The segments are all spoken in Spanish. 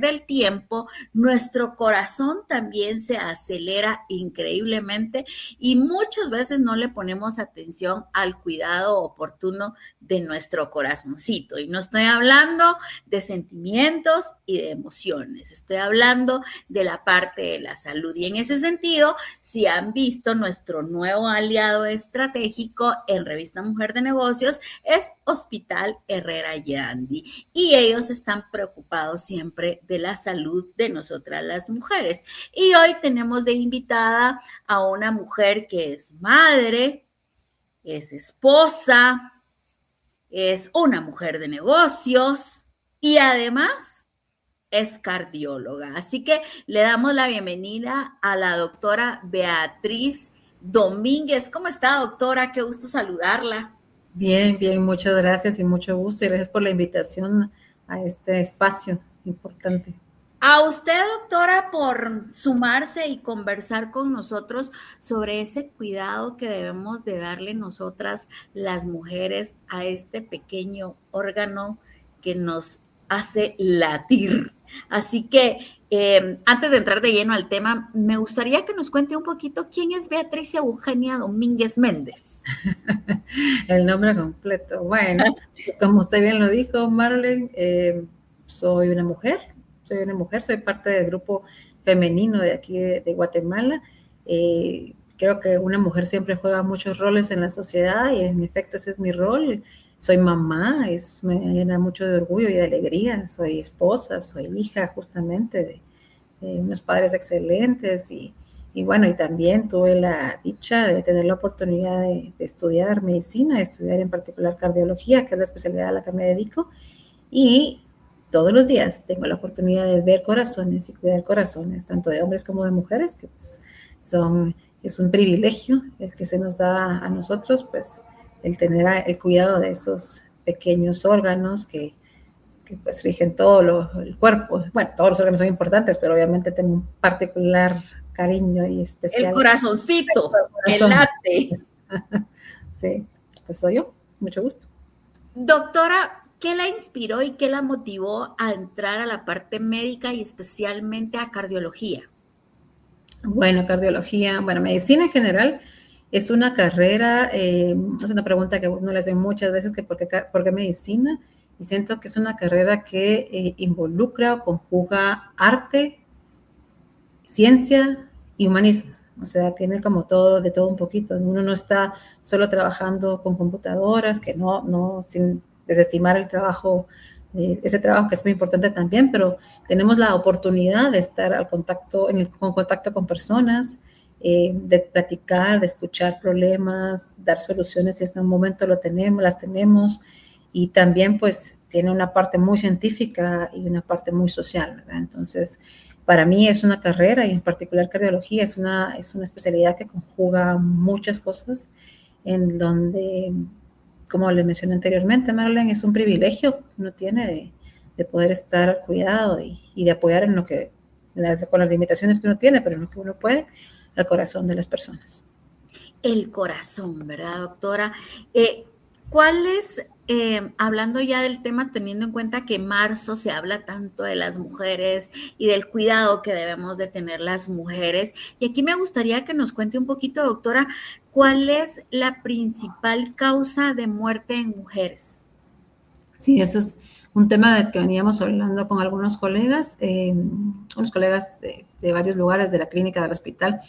del tiempo, nuestro corazón también se acelera increíblemente y muchas veces no le ponemos atención al cuidado oportuno de nuestro corazoncito. Y no estoy hablando de sentimientos y de emociones, estoy hablando de la parte de la salud. Y en ese sentido, si han visto nuestro nuevo aliado estratégico en Revista Mujer de Negocios, es Hospital Herrera Yandy. Y ellos están preocupados siempre de la salud de nosotras las mujeres. Y hoy tenemos de invitada a una mujer que es madre, es esposa, es una mujer de negocios y además es cardióloga. Así que le damos la bienvenida a la doctora Beatriz Domínguez. ¿Cómo está, doctora? Qué gusto saludarla. Bien, bien, muchas gracias y mucho gusto y gracias por la invitación a este espacio importante. A usted, doctora, por sumarse y conversar con nosotros sobre ese cuidado que debemos de darle nosotras las mujeres a este pequeño órgano que nos hace latir. Así que antes de entrar de lleno al tema, me gustaría que nos cuente un poquito quién es Beatriz Eugenia Domínguez Méndez. El nombre completo. Bueno, pues como usted bien lo dijo, Marlene, soy una mujer, soy parte del grupo femenino de aquí de Guatemala. Creo que una mujer siempre juega muchos roles en la sociedad y en efecto ese es mi rol. Soy mamá, eso me llena mucho de orgullo y de alegría. Soy esposa, soy hija justamente de unos padres excelentes y bueno, y también tuve la dicha de tener la oportunidad de estudiar medicina, de estudiar en particular cardiología, que es la especialidad a la que me dedico, y todos los días tengo la oportunidad de ver corazones y cuidar corazones, tanto de hombres como de mujeres, que pues es un privilegio el que se nos da a nosotros, pues el tener el cuidado de esos pequeños órganos que pues rigen el cuerpo. Bueno, todos los órganos son importantes, pero obviamente tengo un particular cariño y El especial corazoncito, el corazón. late. Sí, pues soy yo, mucho gusto. Doctora, ¿qué la inspiró y qué la motivó a entrar a la parte médica y especialmente a cardiología? Bueno, cardiología, bueno, medicina en general es una carrera, es una pregunta que uno le hacen muchas veces, que por qué medicina, y siento que es una carrera que involucra o conjuga arte, ciencia y humanismo. O sea, tiene como todo, de todo un poquito. Uno no está solo trabajando con computadoras, que no, sin desestimar el trabajo, ese trabajo que es muy importante también, pero tenemos la oportunidad de estar con contacto con personas, de platicar, de escuchar problemas, dar soluciones si en un momento las tenemos, y también pues tiene una parte muy científica y una parte muy social, ¿verdad? Entonces, para mí es una carrera y en particular cardiología es una especialidad que conjuga muchas cosas en donde, como le mencioné anteriormente, Marlene, es un privilegio que uno tiene de poder estar al cuidado y de apoyar en con las limitaciones que uno tiene, pero en lo que uno puede, al corazón de las personas. El corazón, ¿verdad, doctora? ¿Cuál es, hablando ya del tema, teniendo en cuenta que en marzo se habla tanto de las mujeres y del cuidado que debemos de tener las mujeres? Y aquí me gustaría que nos cuente un poquito, doctora, ¿cuál es la principal causa de muerte en mujeres? Sí, eso es un tema del que veníamos hablando con algunos colegas, unos colegas de varios lugares de la clínica del hospital,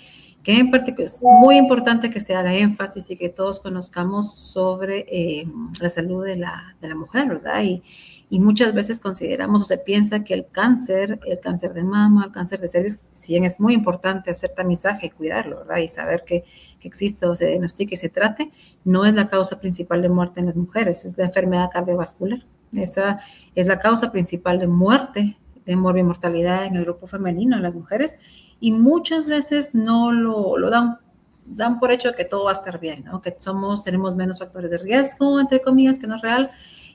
que en particular es muy importante que se haga énfasis y que todos conozcamos sobre la salud de la mujer, ¿verdad? Y muchas veces consideramos o se piensa que el cáncer de mama, el cáncer de cervix, si bien es muy importante hacer tamizaje y cuidarlo, ¿verdad? Y saber que existe o se diagnostique y se trate, no es la causa principal de muerte en las mujeres, es la enfermedad cardiovascular. Esa es la causa principal de muerte, de morbimortalidad en el grupo femenino, en las mujeres, y muchas veces no lo dan por hecho que todo va a estar bien, ¿no? Que tenemos menos factores de riesgo, entre comillas, que no es real,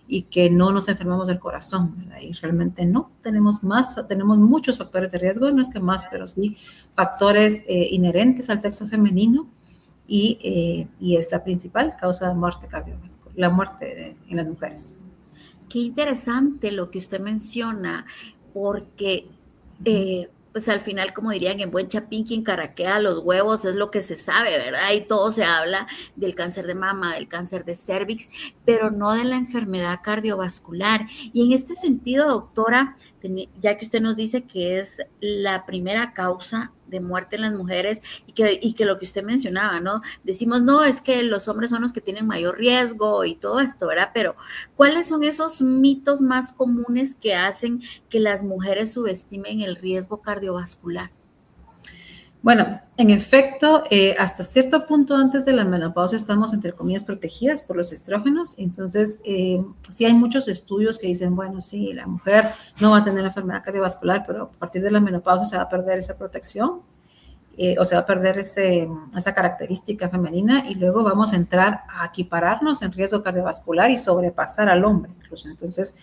y que no nos enfermamos del corazón, ¿verdad? Y realmente no, tenemos muchos factores de riesgo, no es que más, pero sí factores inherentes al sexo femenino, y es la principal causa de muerte cardiovascular, la muerte en las mujeres. Qué interesante lo que usted menciona, porque pues al final, como dirían en buen chapín, quien caraquea los huevos es lo que se sabe, ¿verdad? Y todo se habla del cáncer de mama, del cáncer de cervix, pero no de la enfermedad cardiovascular. Y en este sentido, doctora, ya que usted nos dice que es la primera causa de muerte en las mujeres y que lo que usted mencionaba, ¿no? Decimos, no, es que los hombres son los que tienen mayor riesgo y todo esto, ¿verdad? Pero ¿cuáles son esos mitos más comunes que hacen que las mujeres subestimen el riesgo cardiovascular? Bueno, en efecto, hasta cierto punto antes de la menopausia estamos, entre comillas, protegidas por los estrógenos. Entonces, sí hay muchos estudios que dicen, bueno, sí, la mujer no va a tener enfermedad cardiovascular, pero a partir de la menopausia se va a perder esa protección. O se va a perder esa característica femenina y luego vamos a entrar a equipararnos en riesgo cardiovascular y sobrepasar al hombre incluso. Entonces,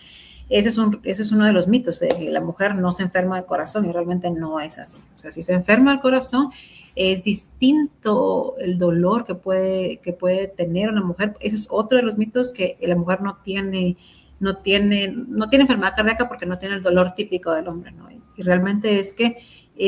ese es uno de los mitos, de que la mujer no se enferma del corazón y realmente no es así. O sea, si se enferma el corazón, es distinto el dolor que puede tener una mujer. Ese es otro de los mitos, que la mujer no tiene enfermedad cardíaca porque no tiene el dolor típico del hombre, ¿no? Y realmente es que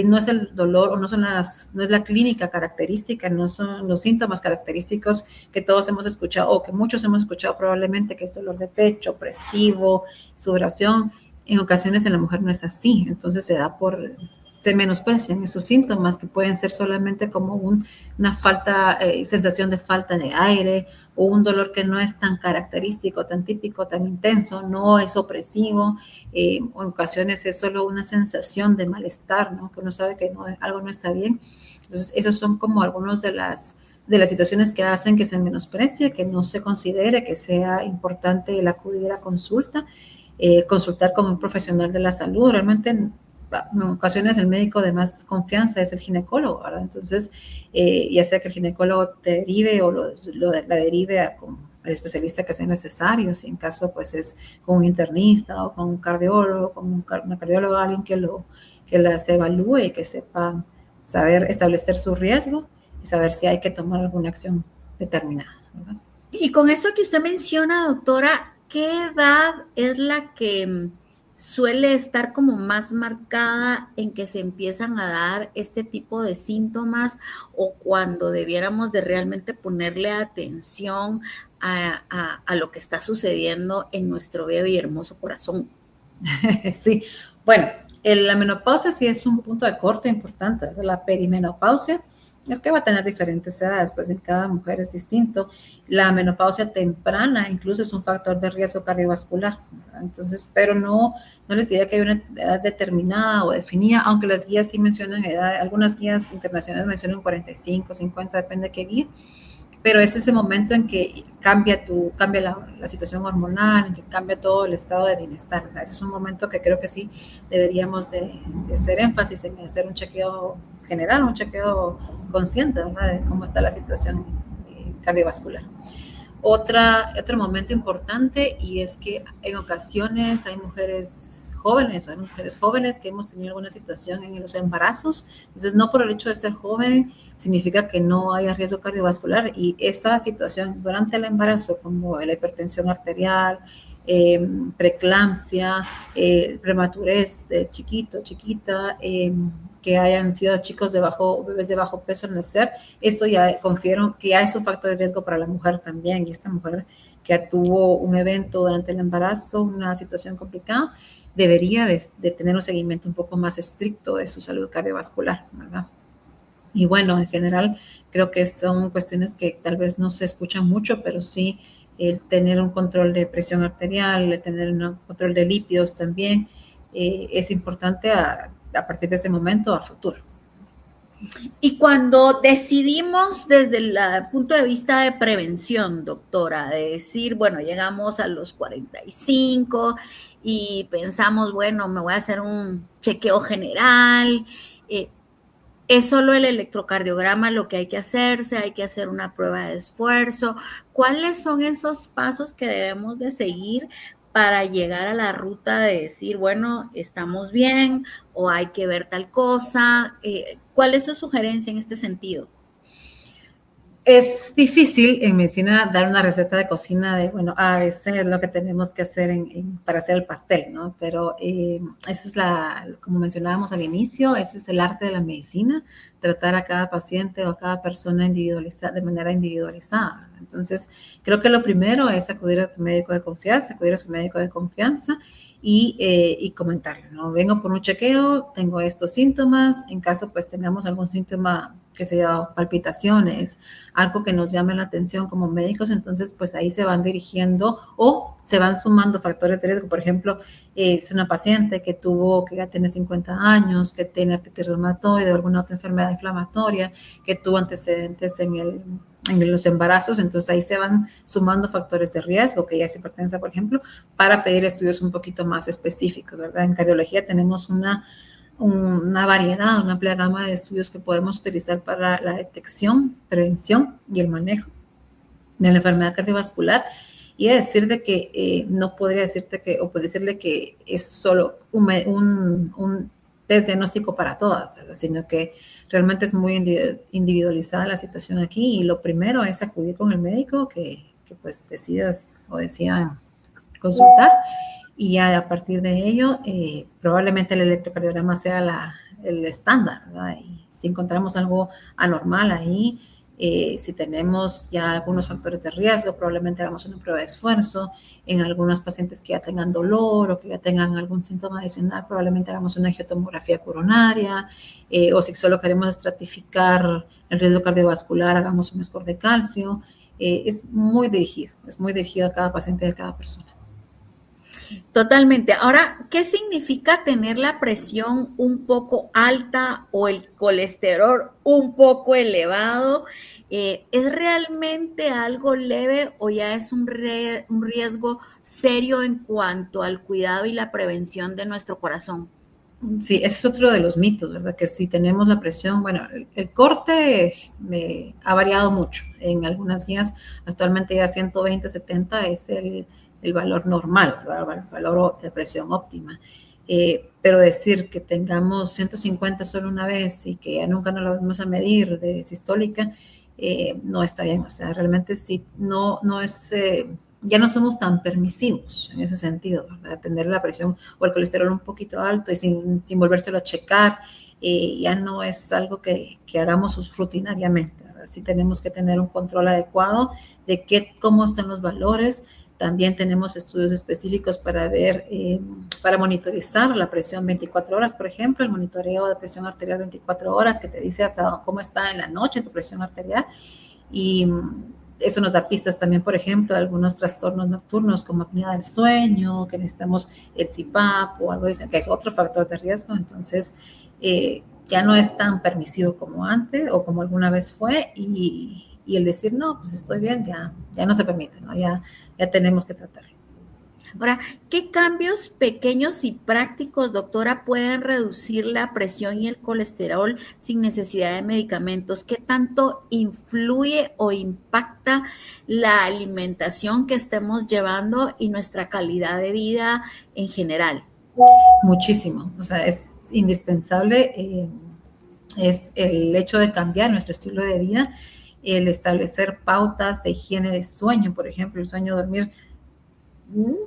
no es el dolor o no es la clínica característica, no son los síntomas característicos que todos hemos escuchado o que muchos hemos escuchado probablemente, que es dolor de pecho, opresivo, sudoración. En ocasiones en la mujer no es así, entonces se menosprecian esos síntomas que pueden ser solamente como una sensación de falta de aire o un dolor que no es tan característico, tan típico, tan intenso, no es opresivo, o en ocasiones es solo una sensación de malestar, ¿no? Que uno sabe que algo no está bien. Entonces, esos son como algunos de las situaciones que hacen que se menosprecie, que no se considere que sea importante el acudir a consulta, consultar con un profesional de la salud. Realmente en ocasiones el médico de más confianza es el ginecólogo, ¿verdad? Entonces, ya sea que el ginecólogo te derive o la derive al especialista que sea necesario, si en caso pues es con un internista o con un cardiólogo, con una cardióloga, alguien que las evalúe y que sepa saber establecer su riesgo y saber si hay que tomar alguna acción determinada, ¿verdad? Y con esto que usted menciona, doctora, ¿qué edad es la que suele estar como más marcada en que se empiezan a dar este tipo de síntomas o cuando debiéramos de realmente ponerle atención a lo que está sucediendo en nuestro bello y hermoso corazón? Sí, bueno, la menopausia sí es un punto de corte importante, ¿verdad? La perimenopausia es que va a tener diferentes edades, pues en cada mujer es distinto. La menopausia temprana incluso es un factor de riesgo cardiovascular, ¿verdad? Entonces, pero no les diría que hay una edad determinada o definida, aunque las guías sí mencionan edad, algunas guías internacionales mencionan 45, 50, depende de qué guía, pero es ese momento en que cambia la situación hormonal, en que cambia todo el estado de bienestar, ¿verdad? Ese es un momento que creo que sí deberíamos de hacer énfasis en hacer un chequeo general, un chequeo consciente, ¿verdad? De cómo está la situación cardiovascular. Otro momento importante, y es que en ocasiones hay mujeres jóvenes que hemos tenido alguna situación en los embarazos. Entonces, no por el hecho de ser joven significa que no haya riesgo cardiovascular, y esa situación durante el embarazo, como la hipertensión arterial, preeclampsia, prematurez, chiquita, que hayan sido bebés de bajo peso al nacer, eso ya confirma que ya es un factor de riesgo para la mujer también. Y esta mujer que tuvo un evento durante el embarazo, una situación complicada, debería de tener un seguimiento un poco más estricto de su salud cardiovascular, ¿verdad? Y bueno, en general creo que son cuestiones que tal vez no se escuchan mucho, pero sí el tener un control de presión arterial, el tener un control de lípidos también, es importante a partir de ese momento a futuro. Y cuando decidimos desde el punto de vista de prevención, doctora, de decir, bueno, llegamos a los 45 y pensamos, bueno, me voy a hacer un chequeo general, es solo el electrocardiograma lo que hay que hacerse, hay que hacer una prueba de esfuerzo. ¿Cuáles son esos pasos que debemos de seguir para llegar a la ruta de decir, bueno, estamos bien o hay que ver tal cosa? ¿Cuál es su sugerencia en este sentido? Es difícil en medicina dar una receta de cocina de, bueno, a veces es lo que tenemos que hacer para hacer el pastel, ¿no? Pero esa es como mencionábamos al inicio, ese es el arte de la medicina, tratar a cada paciente o a cada persona de manera individualizada. Entonces, creo que lo primero es acudir a tu médico de confianza, acudir a su médico de confianza y comentarle, ¿no? Vengo por un chequeo, tengo estos síntomas, en caso pues tengamos algún síntoma que sea palpitaciones, algo que nos llame la atención como médicos, entonces pues ahí se van dirigiendo o se van sumando factores de riesgo. Por ejemplo, es una paciente que ya tiene 50 años, que tiene artritis reumatoide o alguna otra enfermedad inflamatoria, que tuvo antecedentes en los embarazos, entonces ahí se van sumando factores de riesgo, que ya es hipertensa, por ejemplo, para pedir estudios un poquito más específicos, ¿verdad? En cardiología tenemos una variedad, una amplia gama de estudios que podemos utilizar para la detección, prevención y el manejo de la enfermedad cardiovascular. Y decir de que no podría decirte que, o puedo decirle que es solo un test diagnóstico para todas, ¿verdad? Sino que realmente es muy individualizada la situación aquí y lo primero es acudir con el médico que pues decidas o decidan consultar y ya a partir de ello probablemente el electrocardiograma sea el estándar, ¿verdad? Y si encontramos algo anormal ahí, si tenemos ya algunos factores de riesgo, probablemente hagamos una prueba de esfuerzo. En algunos pacientes que ya tengan dolor o que ya tengan algún síntoma adicional, probablemente hagamos una angiotomografía coronaria, o si solo queremos estratificar el riesgo cardiovascular, hagamos un score de calcio. Es muy dirigido a cada paciente y a cada persona. Totalmente. Ahora, ¿qué significa tener la presión un poco alta o el colesterol un poco elevado? ¿Es realmente algo leve o ya es un riesgo serio en cuanto al cuidado y la prevención de nuestro corazón? Sí, ese es otro de los mitos, ¿verdad? Que si tenemos la presión, bueno, el corte ha variado mucho. En algunas guías, actualmente ya 120, 70 es el valor normal, ¿verdad? El valor de presión óptima. Pero decir que tengamos 150 solo una vez y que ya nunca nos lo vamos a medir de sistólica, no está bien. O sea, realmente sí, no es... ya no somos tan permisivos en ese sentido, ¿verdad? Tener la presión o el colesterol un poquito alto y sin volvérselo a checar, ya no es algo que hagamos rutinariamente, ¿verdad? Sí tenemos que tener un control adecuado de cómo están los valores. También tenemos estudios específicos para ver, para monitorizar la presión 24 horas, por ejemplo, el monitoreo de presión arterial 24 horas, que te dice hasta cómo está en la noche tu presión arterial. Y eso nos da pistas también, por ejemplo, de algunos trastornos nocturnos como apnea del sueño, que necesitamos el CPAP o algo así, que es otro factor de riesgo. Entonces, ya no es tan permisivo como antes o como alguna vez fue y el decir, no, pues estoy bien, ya no se permite, ¿no? Ya tenemos que tratarlo. Ahora, ¿qué cambios pequeños y prácticos, doctora, pueden reducir la presión y el colesterol sin necesidad de medicamentos? ¿Qué tanto influye o impacta la alimentación que estemos llevando y nuestra calidad de vida en general? Muchísimo, o sea, es indispensable, es el hecho de cambiar nuestro estilo de vida, el establecer pautas de higiene de sueño, por ejemplo, el sueño, dormir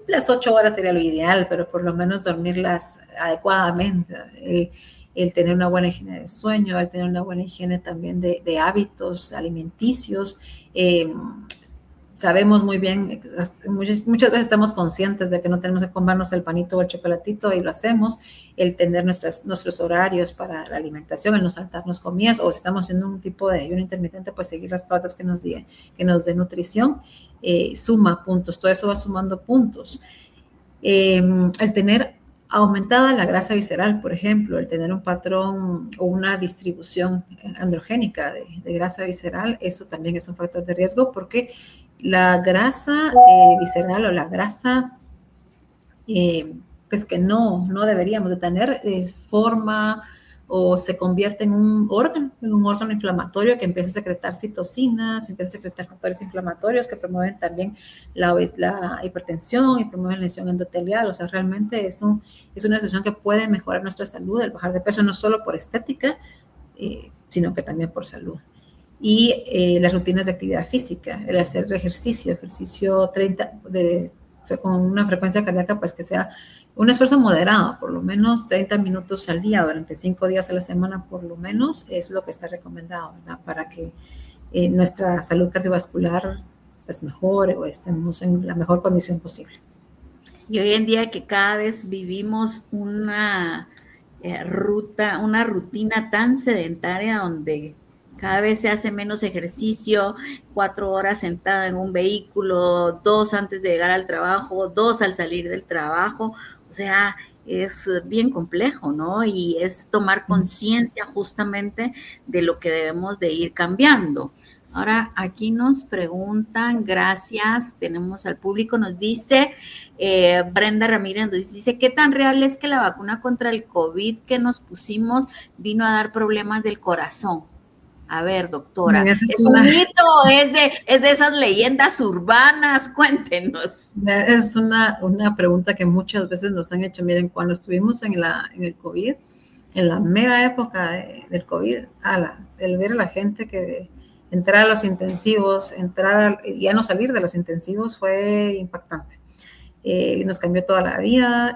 las 8 horas sería lo ideal, pero por lo menos dormirlas adecuadamente, el tener una buena higiene de sueño, el tener una buena higiene también de hábitos alimenticios. Sabemos muy bien, muchas veces estamos conscientes de que no tenemos que comernos el panito o el chocolatito y lo hacemos, el tener nuestros horarios para la alimentación, el no saltarnos comidas, o si estamos haciendo un tipo de ayuno intermitente, pues seguir las pautas que nos dé nutrición, suma puntos, todo eso va sumando puntos. El tener aumentada la grasa visceral, por ejemplo, el tener un patrón o una distribución androgénica de grasa visceral, eso también es un factor de riesgo porque la grasa visceral o la grasa pues que no deberíamos de tener forma o se convierte en un órgano inflamatorio que empieza a secretar citocinas, empieza a secretar factores inflamatorios que promueven también la hipertensión y promueven lesión endotelial. O sea, realmente es una situación que puede mejorar nuestra salud, el bajar de peso no solo por estética, sino que también por salud. y las rutinas de actividad física, el hacer ejercicio 30 con una frecuencia cardíaca, pues que sea un esfuerzo moderado, por lo menos 30 minutos al día, durante 5 días a la semana, por lo menos, es lo que está recomendado, ¿verdad? Para que nuestra salud cardiovascular pues mejore o estemos en la mejor condición posible. Y hoy en día que cada vez vivimos una una rutina tan sedentaria donde cada vez se hace menos ejercicio, 4 horas sentada en un vehículo, 2 antes de llegar al trabajo, 2 al salir del trabajo, o sea, es bien complejo, ¿no? Y es tomar conciencia justamente de lo que debemos de ir cambiando. Ahora, aquí nos preguntan, gracias, tenemos al público, nos dice Brenda Ramírez, nos dice, ¿qué tan real es que la vacuna contra el COVID que nos pusimos vino a dar problemas del corazón? A ver, doctora, Bien, ¿es un mito o es de esas leyendas urbanas? Cuéntenos. Es una pregunta que muchas veces nos han hecho. Miren, cuando estuvimos en el COVID, en la mera época del COVID, el ver a la gente que entrar a los intensivos, ya no salir de los intensivos fue impactante. Nos cambió toda la vida.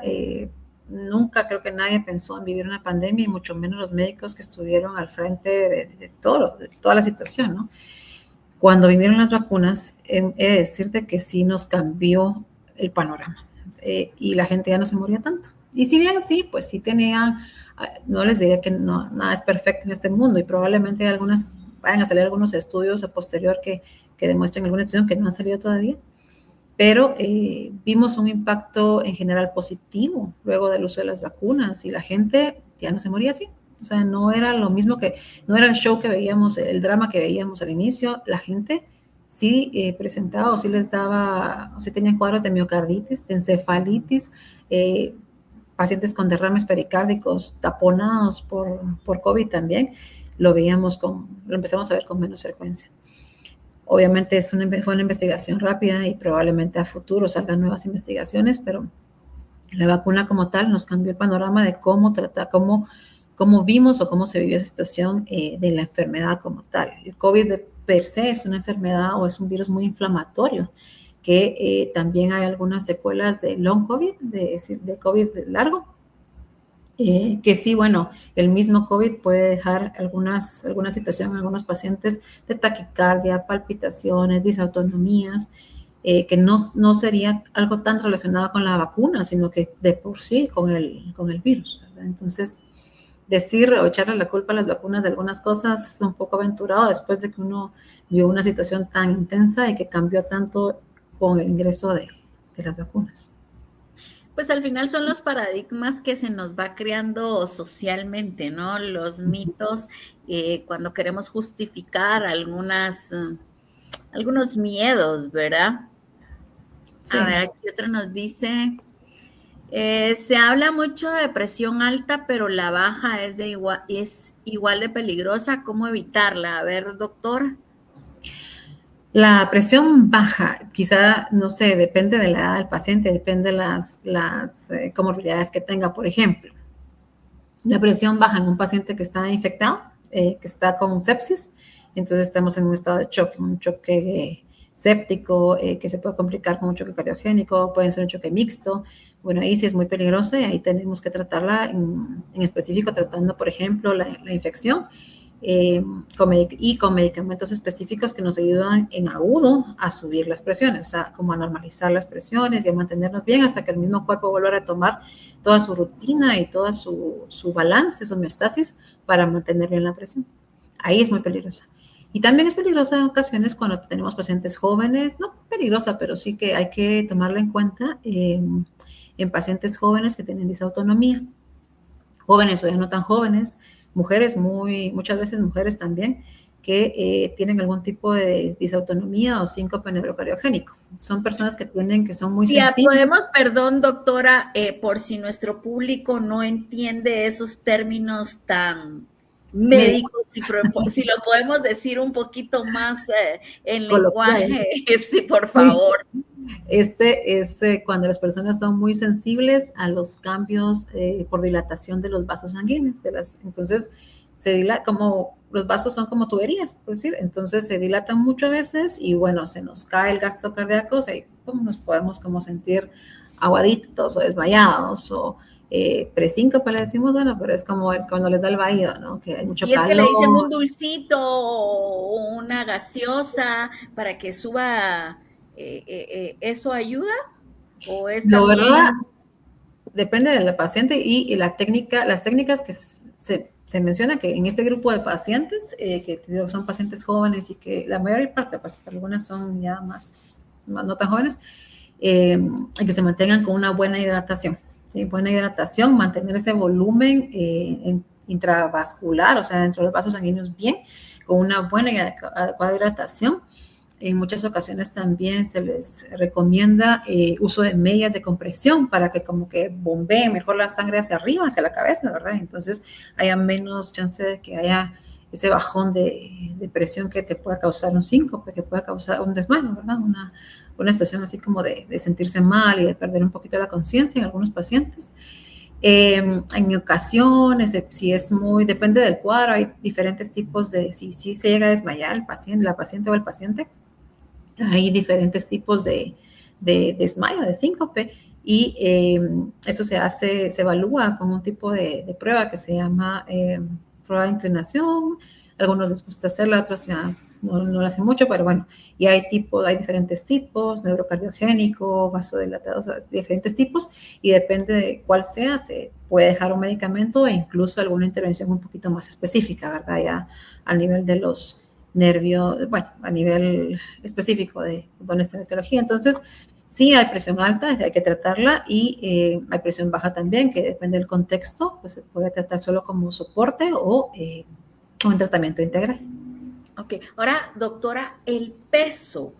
Nunca creo que nadie pensó en vivir una pandemia y mucho menos los médicos que estuvieron al frente de toda la situación, ¿no? Cuando vinieron las vacunas, he de decirte que sí nos cambió el panorama y la gente ya no se moría tanto. Y si bien sí, pues sí tenían, no les diría que no, nada es perfecto en este mundo y probablemente vayan a salir algunos estudios a posterior que demuestren alguna situación que no han salido todavía, pero vimos un impacto en general positivo luego del uso de las vacunas y la gente ya no se moría así. O sea, no era lo mismo no era el show que veíamos, el drama que veíamos al inicio. La gente sí presentaba o sí les daba, o sí tenían cuadros de miocarditis, de encefalitis, pacientes con derrames pericárdicos taponados por COVID también. Lo empezamos a ver con menos frecuencia. Obviamente fue una investigación rápida y probablemente a futuro salgan nuevas investigaciones, pero la vacuna como tal nos cambió el panorama de cómo vimos o cómo se vivió esa situación de la enfermedad como tal. El COVID per se es una enfermedad o es un virus muy inflamatorio, que también hay algunas secuelas de long COVID, de COVID largo, que sí, bueno, el mismo COVID puede dejar alguna situación en algunos pacientes de taquicardia, palpitaciones, disautonomías, que no sería algo tan relacionado con la vacuna, sino que de por sí con el virus, ¿verdad? Entonces, decir o echarle la culpa a las vacunas de algunas cosas es un poco aventurado después de que uno vio una situación tan intensa y que cambió tanto con el ingreso de las vacunas. Pues al final son los paradigmas que se nos va creando socialmente, ¿no? Los mitos, cuando queremos justificar algunos miedos, ¿verdad? Sí. A ver, aquí otro nos dice, se habla mucho de presión alta, pero la baja es igual de peligrosa. ¿Cómo evitarla? A ver, doctora. La presión baja, quizá, no sé, depende de la edad del paciente, depende de las comorbilidades que tenga, por ejemplo. La presión baja en un paciente que está infectado, que está con sepsis, entonces estamos en un estado de choque, un choque séptico, que se puede complicar con un choque cardiogénico, puede ser un choque mixto. Bueno, ahí sí es muy peligroso y ahí tenemos que tratarla en específico, tratando, por ejemplo, la infección. Con medicamentos específicos que nos ayudan en agudo a subir las presiones, o sea, como a normalizar las presiones y a mantenernos bien hasta que el mismo cuerpo vuelva a retomar toda su rutina y toda su balance, su homeostasis para mantener bien la presión. Ahí es muy peligrosa. Y también es peligrosa en ocasiones cuando tenemos pacientes jóvenes, no peligrosa, pero sí que hay que tomarla en cuenta en pacientes jóvenes que tienen disautonomía, jóvenes o ya no tan jóvenes, mujeres, muchas veces mujeres también, que tienen algún tipo de disautonomía o síncope neurocardiogénico. Son personas que son muy sensibles. Podemos, perdón, doctora, por si nuestro público no entiende esos términos tan médico, si lo podemos decir un poquito más en coloquial. lenguaje, sí, por Sí. favor. Este es cuando las personas son muy sensibles a los cambios por dilatación de los vasos sanguíneos. Entonces, como los vasos son como tuberías, por decir, entonces se dilatan mucho a veces y bueno, se nos cae el gasto cardíaco, o sea, nos podemos como sentir aguaditos o desmayados o presíncope le decimos, bueno, pero es como cuando les da el vaído, ¿no? Que hay mucho Y es que le calor. dicen un dulcito o una gaseosa para que suba, ¿eso ayuda? ¿O es La verdad, también? depende de la paciente y la técnica, las técnicas que se menciona que en este grupo de pacientes, que son pacientes jóvenes y que la mayor parte, pues algunas son ya más no tan jóvenes, que se mantengan con una buena hidratación. ¿Sí? Buena hidratación, mantener ese volumen intravascular, o sea, dentro de los vasos sanguíneos bien, con una buena y adecuada hidratación. En muchas ocasiones también se les recomienda uso de medias de compresión para que como que bombee mejor la sangre hacia arriba, hacia la cabeza, ¿verdad? Entonces haya menos chance de que haya ese bajón de presión que te pueda causar un síncope, que pueda causar un desmayo, ¿verdad? Una situación así como de sentirse mal y de perder un poquito la conciencia en algunos pacientes. En ocasiones, si es depende del cuadro, hay diferentes tipos si se llega a desmayar el paciente, la paciente o el paciente, hay diferentes tipos de desmayo, de síncope, y eso se evalúa con un tipo de prueba que se llama prueba de inclinación. A algunos les gusta hacerla, a otros ya no lo hacen mucho, pero bueno, y hay diferentes tipos, neurocardiogénico, vasodilatado, o sea, diferentes tipos, y depende de cuál sea, se puede dejar un medicamento e incluso alguna intervención un poquito más específica, ¿verdad? Ya al nivel de los nervios, bueno, a nivel específico de esta etiología. Entonces, sí hay presión alta, hay que tratarla, y hay presión baja también, que depende del contexto, pues se puede tratar solo como soporte o un tratamiento integral. Ok, ahora, doctora, el peso,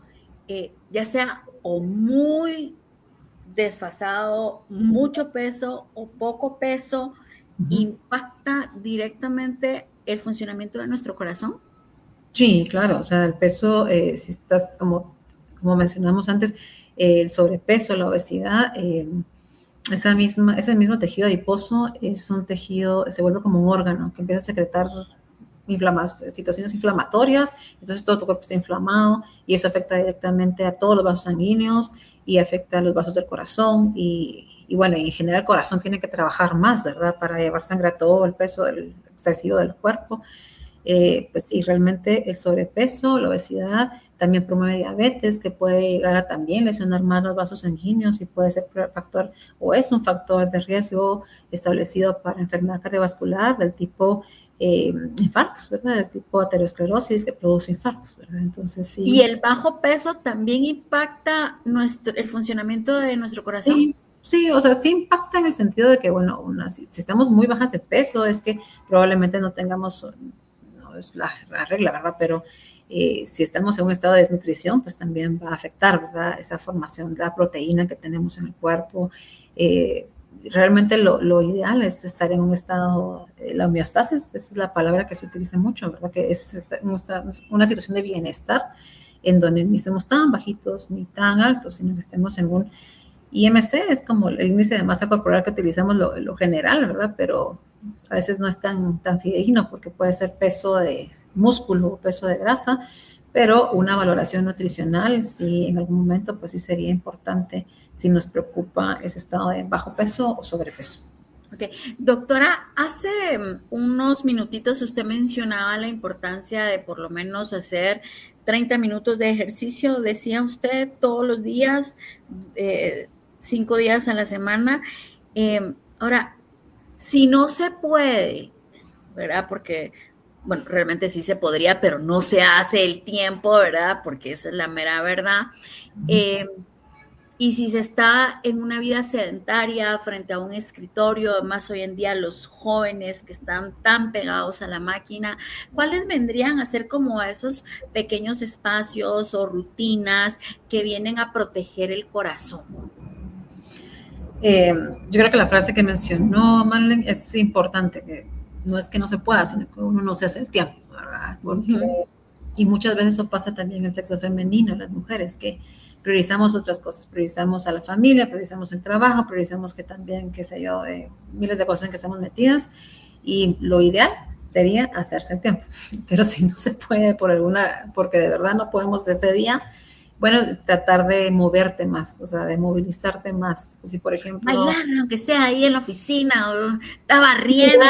ya sea o muy desfasado, mucho peso o poco peso, ¿impacta directamente el funcionamiento de nuestro corazón? Sí, claro, o sea, el peso, si estás, como mencionamos antes, el sobrepeso, la obesidad, ese mismo tejido adiposo es un tejido, se vuelve como un órgano que empieza a secretar situaciones inflamatorias, entonces todo tu cuerpo está inflamado y eso afecta directamente a todos los vasos sanguíneos y afecta a los vasos del corazón y bueno, en general el corazón tiene que trabajar más, ¿verdad? Para llevar sangre a todo el peso excesivo del cuerpo. Pues sí, realmente el sobrepeso, la obesidad también promueve diabetes, que puede llegar a también lesionar más los vasos sanguíneos y puede ser factor o es un factor de riesgo establecido para enfermedad cardiovascular del tipo infartos, ¿verdad? Del tipo aterosclerosis que produce infartos, ¿verdad? Entonces ¿Y sí. el bajo peso también impacta el funcionamiento de nuestro corazón? Sí, sí, o sea, sí impacta en el sentido de que, bueno, si estamos muy bajas de peso, es que probablemente no tengamos, no es la regla, ¿verdad? Pero si estamos en un estado de desnutrición, pues también va a afectar, ¿verdad? Esa formación, la proteína que tenemos en el cuerpo. Realmente lo ideal es estar en un estado, la homeostasis, esa es la palabra que se utiliza mucho, ¿verdad? Que es una situación de bienestar en donde ni estemos tan bajitos ni tan altos, sino que estemos en un IMC, es como el índice de masa corporal que utilizamos lo general, ¿verdad? Pero a veces no es tan fidedigno porque puede ser peso de músculo o peso de grasa, pero una valoración nutricional sí en algún momento pues sí sería importante si nos preocupa ese estado de bajo peso o sobrepeso. Ok, doctora, hace unos minutitos usted mencionaba la importancia de por lo menos hacer 30 minutos de ejercicio, decía usted, todos los días, 5 días a la semana. Ahora, si no se puede, ¿verdad? Porque, bueno, realmente sí se podría, pero no se hace el tiempo, ¿verdad? Porque esa es la mera verdad. Y si se está en una vida sedentaria frente a un escritorio, más hoy en día los jóvenes que están tan pegados a la máquina, ¿cuáles vendrían a ser como esos pequeños espacios o rutinas que vienen a proteger el corazón? Yo creo que la frase que mencionó Marlene es importante, no es que no se pueda, sino que uno no se hace el tiempo, ¿verdad? Porque, Ujú. y muchas veces eso pasa también en el sexo femenino, las mujeres, que priorizamos otras cosas, priorizamos a la familia, priorizamos el trabajo, priorizamos que también, qué sé yo, miles de cosas en que estamos metidas, y lo ideal sería hacerse el tiempo, pero si no se puede porque de verdad no podemos ese día, bueno, tratar de moverte más, o sea, de movilizarte más. Si, por ejemplo, Bailar, aunque sea ahí en la oficina, o está barriendo,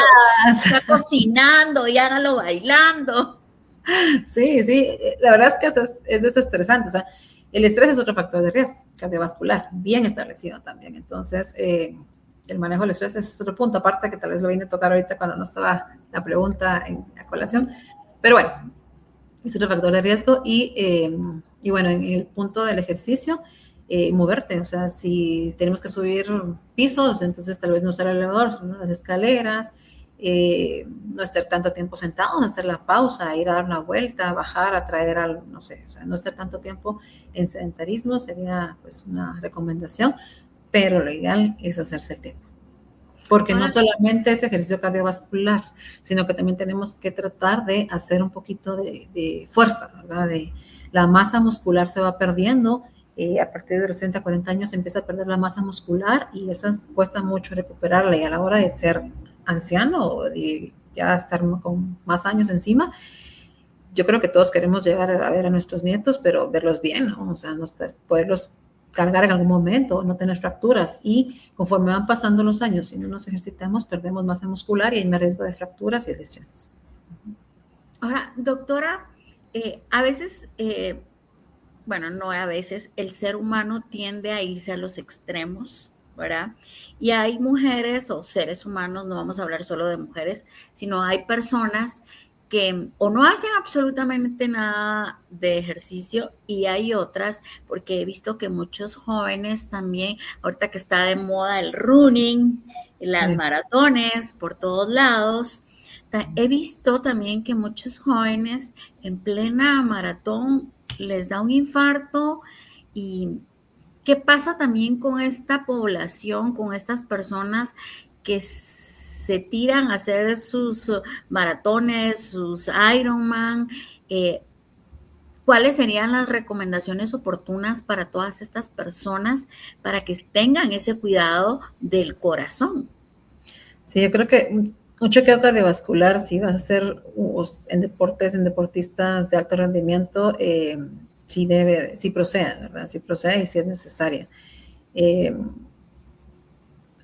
está cocinando y hágalo bailando. sí, sí, la verdad es que es desestresante, o sea, el estrés es otro factor de riesgo cardiovascular, bien establecido también. Entonces, el manejo del estrés es otro punto, aparte que tal vez lo vine a tocar ahorita cuando no estaba la pregunta en la colación, pero bueno, es otro factor de riesgo y bueno, en el punto del ejercicio, moverte, o sea, si tenemos que subir pisos, entonces tal vez no usar el elevador, sino las escaleras, no estar tanto tiempo sentado, no hacer la pausa, ir a dar una vuelta, bajar, a traer algo, no sé, o sea, no estar tanto tiempo en sedentarismo sería pues una recomendación, pero lo ideal es hacerse el tiempo. Porque no Ahora, solamente es ejercicio cardiovascular, sino que también tenemos que tratar de hacer un poquito de fuerza, ¿verdad? La masa muscular se va perdiendo, a partir de los 30, 40 años se empieza a perder la masa muscular y esa cuesta mucho recuperarla y a la hora de ser anciano o de ya estar con más años encima, yo creo que todos queremos llegar a ver a nuestros nietos, pero verlos bien, ¿no? O sea, no poderlos cargar en algún momento, no tener fracturas. Y conforme van pasando los años, si no nos ejercitamos, perdemos masa muscular y hay más riesgo de fracturas y lesiones. ahora, doctora, a veces, bueno, no a veces, el ser humano tiende a irse a los extremos, ¿verdad? Y hay mujeres o seres humanos, no vamos a hablar solo de mujeres, sino hay personas que o no hacen absolutamente nada de ejercicio y hay otras, porque he visto que muchos jóvenes también, ahorita que está de moda el running, las Sí. maratones por todos lados, he visto también que muchos jóvenes en plena maratón les da un infarto y qué pasa también con esta población, con estas personas que se tiran a hacer sus maratones, sus Ironman. ¿Cuáles serían las recomendaciones oportunas para todas estas personas para que tengan ese cuidado del corazón? Sí, yo creo que un chequeo cardiovascular, si vas a ser en deportes, en deportistas de alto rendimiento, sí procede, ¿verdad? Sí procede y sí es necesaria. Eh,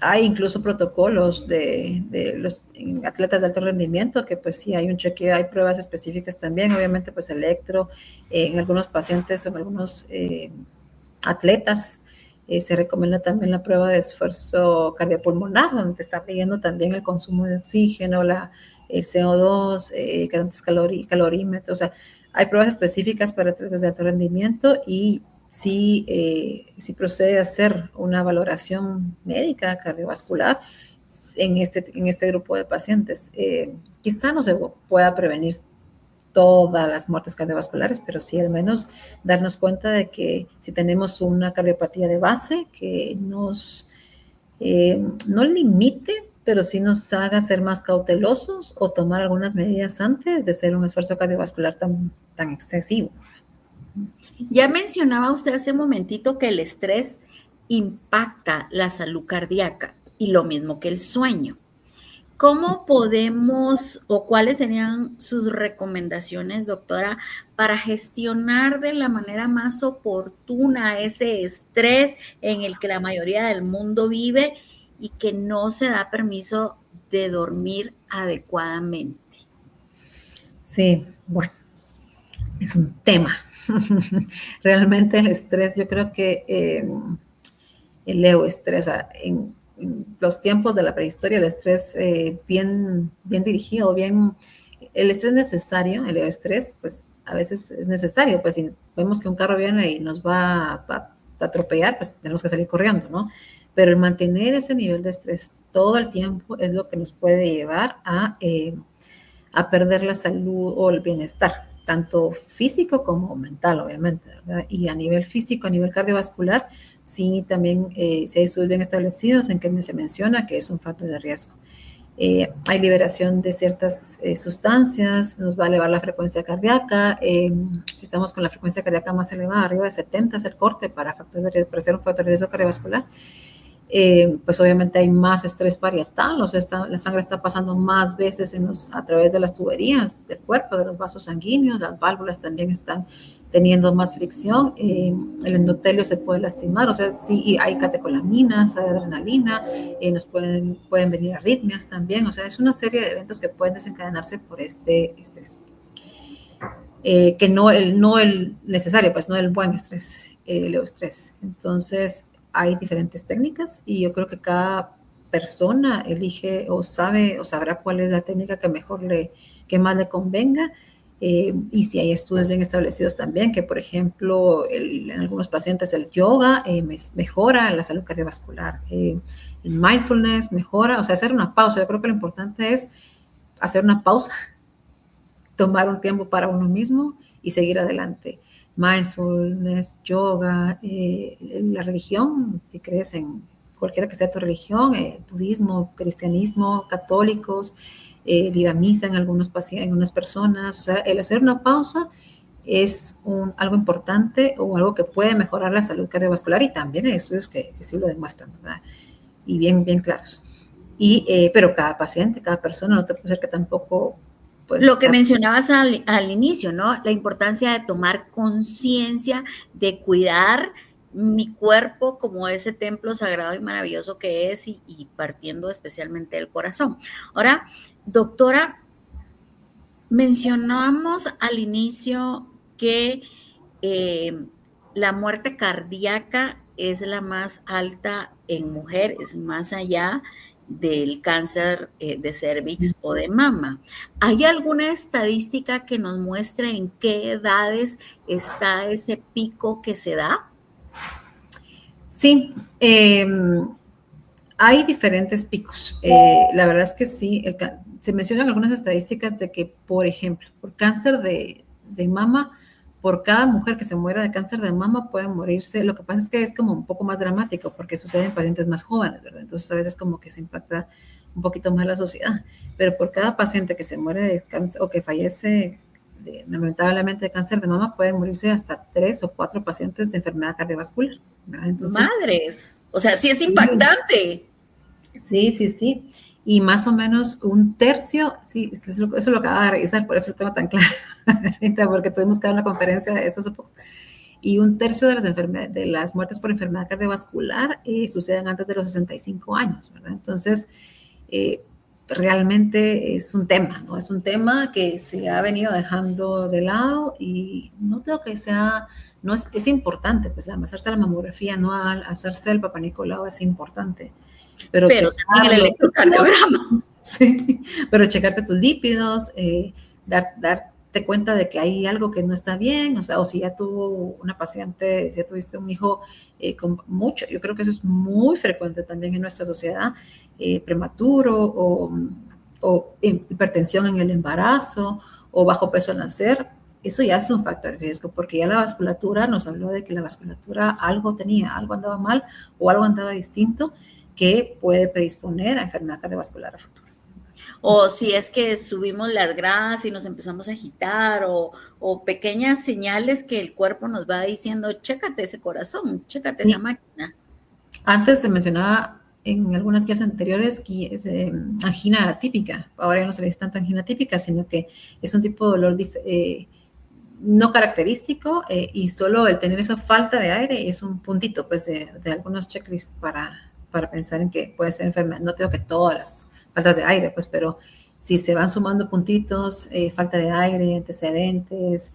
Hay incluso protocolos de los atletas de alto rendimiento que pues sí hay un chequeo, hay pruebas específicas también, obviamente pues electro, en algunos pacientes o en algunos atletas se recomienda también la prueba de esfuerzo cardiopulmonar, donde está midiendo también el consumo de oxígeno, el CO2, cadentes calorímetros, o sea, hay pruebas específicas para atletas de alto rendimiento y sí procede a hacer una valoración médica cardiovascular en este grupo de pacientes. Quizá no se pueda prevenir todas las muertes cardiovasculares, pero sí al menos darnos cuenta de que si tenemos una cardiopatía de base que no limite, pero sí nos haga ser más cautelosos o tomar algunas medidas antes de hacer un esfuerzo cardiovascular tan excesivo. Ya mencionaba usted hace un momentito que el estrés impacta la salud cardíaca y lo mismo que el sueño. Sí. ¿Cómo podemos o cuáles serían sus recomendaciones, doctora, para gestionar de la manera más oportuna ese estrés en el que la mayoría del mundo vive y que no se da permiso de dormir adecuadamente? Sí, bueno, es un tema. Realmente el estrés, yo creo que el estrés, o sea, en los tiempos de la prehistoria, el estrés bien dirigido, el estrés necesario, el estrés, pues a veces es necesario, pues si vemos que un carro viene y nos va a atropellar, pues tenemos que salir corriendo, ¿no? Pero el mantener ese nivel de estrés todo el tiempo es lo que nos puede llevar a perder la salud o el bienestar, tanto físico como mental, obviamente, ¿verdad? Y a nivel físico, a nivel cardiovascular, sí también sí hay estudios bien establecidos en que se menciona que es un factor de riesgo. hay liberación de ciertas sustancias, nos va a elevar la frecuencia cardíaca. Si estamos con la frecuencia cardíaca más elevada, arriba de 70 es el corte para ser un factor de riesgo cardiovascular. Pues obviamente hay más estrés parietal, o sea, la sangre está pasando más veces a través de las tuberías del cuerpo, de los vasos sanguíneos, las válvulas también están teniendo más fricción, el endotelio se puede lastimar, o sea, sí hay catecolaminas, hay adrenalina, nos pueden venir arritmias también, o sea, es una serie de eventos que pueden desencadenarse por este estrés. Que no el necesario, pues no el buen estrés, el eustrés. Entonces, hay diferentes técnicas y yo creo que cada persona elige o sabe o sabrá cuál es la técnica que más le convenga. Y si hay estudios bien establecidos también, que por ejemplo, en algunos pacientes el yoga mejora la salud cardiovascular, el mindfulness mejora, o sea, hacer una pausa. Yo creo que lo importante es hacer una pausa, tomar un tiempo para uno mismo y seguir adelante. Mindfulness, yoga, la religión, si crees en cualquiera que sea tu religión, budismo, cristianismo, católicos, ir a misa en algunas personas, o sea, el hacer una pausa es algo importante o algo que puede mejorar la salud cardiovascular y también hay estudios que sí lo demuestran, ¿verdad? Y bien claros. Pero cada paciente, cada persona, no te puede ser que tampoco pues, lo que mencionabas al inicio, ¿no? La importancia de tomar conciencia, de cuidar mi cuerpo como ese templo sagrado y maravilloso que es y partiendo especialmente del corazón. Ahora, doctora, mencionamos al inicio que la muerte cardíaca es la más alta en mujeres, más allá del cáncer de cervix o de mama. ¿Hay alguna estadística que nos muestre en qué edades está ese pico que se da? Sí, hay diferentes picos. La verdad es que sí, se mencionan algunas estadísticas de que, por ejemplo, por cáncer de mama, por cada mujer que se muera de cáncer de mama pueden morirse. Lo que pasa es que es como un poco más dramático porque sucede en pacientes más jóvenes, ¿verdad? Entonces a veces como que se impacta un poquito más la sociedad. Pero por cada paciente que se muere de cáncer o que fallece lamentablemente de cáncer de mama, pueden morirse hasta 3 o 4 pacientes de enfermedad cardiovascular, ¿verdad? Entonces, madres, o sea, sí es impactante. Sí. Y más o menos un tercio, sí, eso lo acabo de revisar, por eso lo tengo tan claro, porque tuvimos que dar una conferencia de eso hace poco. Y un tercio de las muertes por enfermedad cardiovascular suceden antes de los 65 años, ¿verdad? Entonces, realmente es un tema, ¿no? Es un tema que se ha venido dejando de lado y no creo que sea, no es importante, pues hacerse la mamografía anual, hacerse el Papá Nicolau es importante. Pero también el electrocardiograma. Sí, pero checarte tus lípidos, darte cuenta de que hay algo que no está bien, o sea, o si ya tuvo una paciente, si ya tuviste un hijo con mucho, yo creo que eso es muy frecuente también en nuestra sociedad, prematuro o hipertensión en el embarazo o bajo peso al nacer, eso ya es un factor de riesgo, porque ya la vasculatura nos habló de que la vasculatura algo tenía, algo andaba mal o algo andaba distinto, que puede predisponer a enfermedad cardiovascular a futuro. O si es que subimos las gradas y nos empezamos a agitar, o pequeñas señales que el cuerpo nos va diciendo, chécate ese corazón, chécate esa máquina. Antes se mencionaba en algunas guías anteriores angina atípica. Ahora ya no se dice tanta angina atípica, sino que es un tipo de dolor no característico y solo el tener esa falta de aire es un puntito pues de algunos checklists para pensar en que puede ser enfermedad. No tengo que todas las faltas de aire, pues, pero si se van sumando puntitos, falta de aire, antecedentes,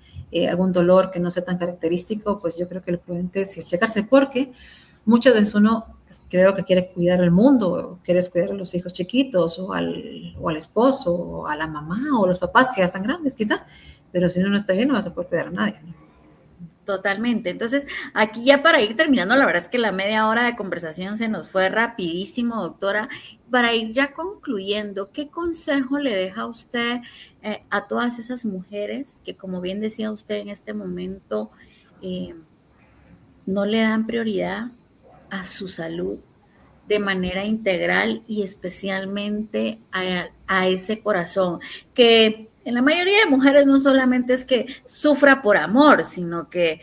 algún dolor que no sea tan característico, pues yo creo que lo prudente sí es checarse, porque muchas veces uno creo que quiere cuidar al mundo, quieres cuidar a los hijos chiquitos, o al esposo, o a la mamá, o los papás que ya están grandes quizá, pero si uno no está bien no vas a poder cuidar a nadie, ¿no? Totalmente. Entonces, aquí ya para ir terminando, la verdad es que la media hora de conversación se nos fue rapidísimo, doctora. Para ir ya concluyendo, ¿qué consejo le deja usted a todas esas mujeres que, como bien decía usted en este momento, no le dan prioridad a su salud, de manera integral y especialmente a ese corazón, que en la mayoría de mujeres no solamente es que sufra por amor, sino que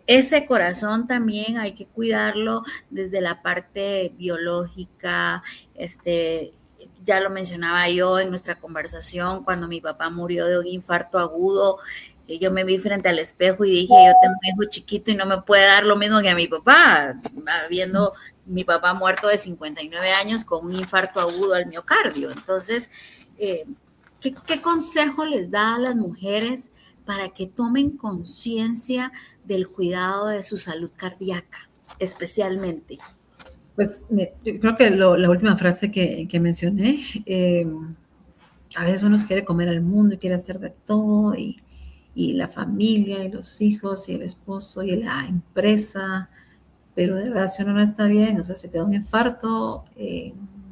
ese corazón también hay que cuidarlo desde la parte biológica. Ya lo mencionaba yo en nuestra conversación, cuando mi papá murió de un infarto agudo, yo me vi frente al espejo y dije, yo tengo un hijo chiquito y no me puede dar lo mismo que a mi papá, viendo mi papá muerto de 59 años con un infarto agudo al miocardio. Entonces, ¿qué consejo les da a las mujeres para que tomen conciencia del cuidado de su salud cardíaca, especialmente? Pues yo creo que la última frase que mencioné, a veces uno quiere comer al mundo y quiere hacer de todo, y la familia, y los hijos, y el esposo, y la empresa, pero de verdad si uno no está bien, o sea, si te da un infarto,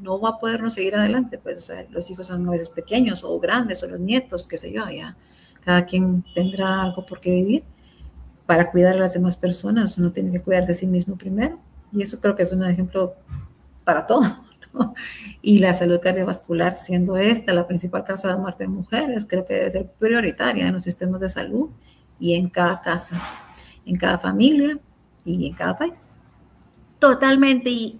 no va a podernos seguir adelante, pues, o sea, los hijos son a veces pequeños o grandes, o los nietos, qué sé yo, ya, cada quien tendrá algo por qué vivir. Para cuidar a las demás personas, uno tiene que cuidarse a sí mismo primero, y eso creo que es un ejemplo para todo, ¿no? Y la salud cardiovascular, siendo esta la principal causa de muerte en mujeres, creo que debe ser prioritaria en los sistemas de salud y en cada casa, en cada familia y en cada país. Totalmente.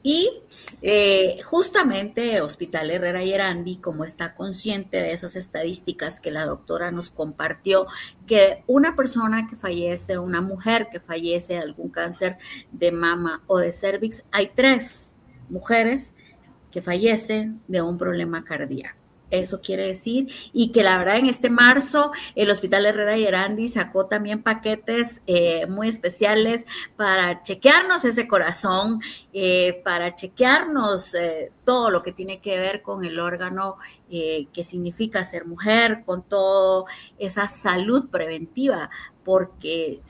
Justamente Hospital Herrera Yerandi, como está consciente de esas estadísticas que la doctora nos compartió, que una persona que fallece, una mujer que fallece de algún cáncer de mama o de cervix, hay 3 mujeres que fallecen de un problema cardíaco. Eso quiere decir, y que la verdad en este marzo el Hospital Herrera Yerandi sacó también paquetes muy especiales para chequearnos ese corazón, para chequearnos todo lo que tiene que ver con el órgano que significa ser mujer, con toda esa salud preventiva, porque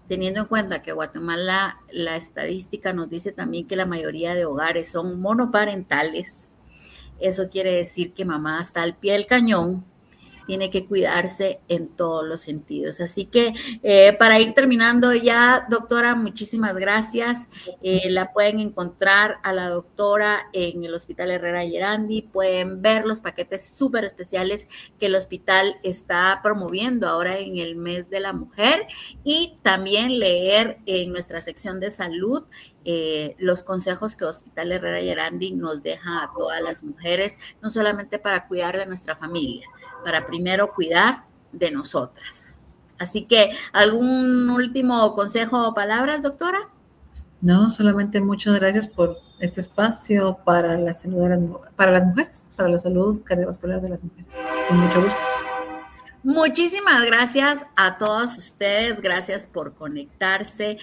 teniendo en cuenta que Guatemala, la estadística nos dice también que la mayoría de hogares son monoparentales. Eso quiere decir que mamá está al pie del cañón, tiene que cuidarse en todos los sentidos. Así que para ir terminando ya, doctora, muchísimas gracias. La pueden encontrar a la doctora en el Hospital Herrera Yerandi. Pueden ver los paquetes súper especiales que el hospital está promoviendo ahora en el mes de la mujer, y también leer en nuestra sección de salud los consejos que Hospital Herrera Yerandi nos deja a todas las mujeres, no solamente para cuidar de nuestra familia, para primero cuidar de nosotras. Así que, ¿algún último consejo o palabras, doctora? No, solamente muchas gracias por este espacio para la salud de para las mujeres, para la salud cardiovascular de las mujeres. Con mucho gusto. Muchísimas gracias a todos ustedes, gracias por conectarse,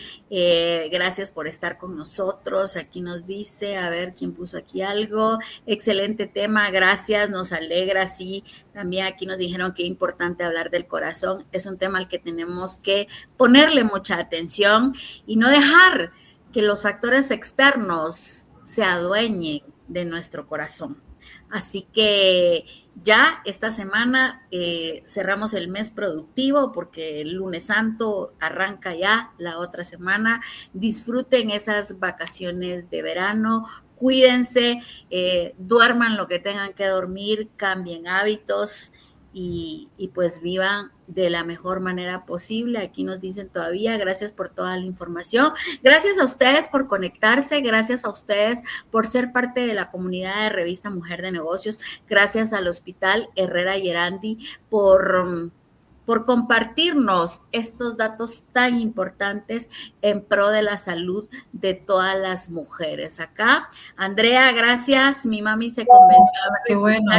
gracias por estar con nosotros. Aquí nos dice, a ver quién puso aquí algo, excelente tema, gracias, nos alegra, sí, también aquí nos dijeron que es importante hablar del corazón, es un tema al que tenemos que ponerle mucha atención y no dejar que los factores externos se adueñen de nuestro corazón. Así que ya esta semana cerramos el mes productivo porque el lunes santo arranca ya la otra semana. Disfruten esas vacaciones de verano, cuídense, duerman lo que tengan que dormir, cambien hábitos y pues vivan de la mejor manera posible. Aquí nos dicen todavía, gracias por toda la información, gracias a ustedes por conectarse, gracias a ustedes por ser parte de la comunidad de Revista Mujer de Negocios, gracias al Hospital Herrera Yerandi por compartirnos estos datos tan importantes en pro de la salud de todas las mujeres. Acá, Andrea, gracias, mi mami se convenció. Qué bueno.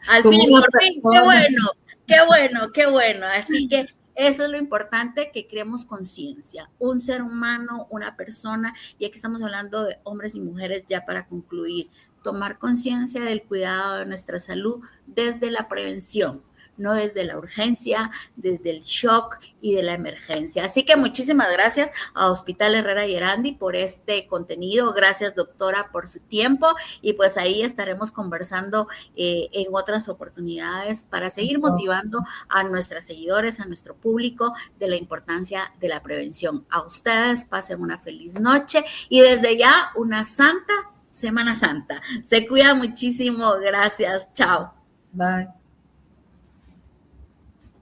Al fin, por fin, qué bueno, qué bueno, qué bueno. Así que eso es lo importante, que creemos conciencia. Un ser humano, una persona, y aquí estamos hablando de hombres y mujeres ya para concluir, tomar conciencia del cuidado de nuestra salud desde la prevención, no desde la urgencia, desde el shock y de la emergencia. Así que muchísimas gracias a Hospital Herrera Yerandi por este contenido. Gracias, doctora, por su tiempo. Y pues ahí estaremos conversando en otras oportunidades para seguir motivando a nuestras seguidores, a nuestro público, de la importancia de la prevención. A ustedes pasen una feliz noche y desde ya una santa Semana Santa. Se cuida muchísimo. Gracias. Chao. Bye.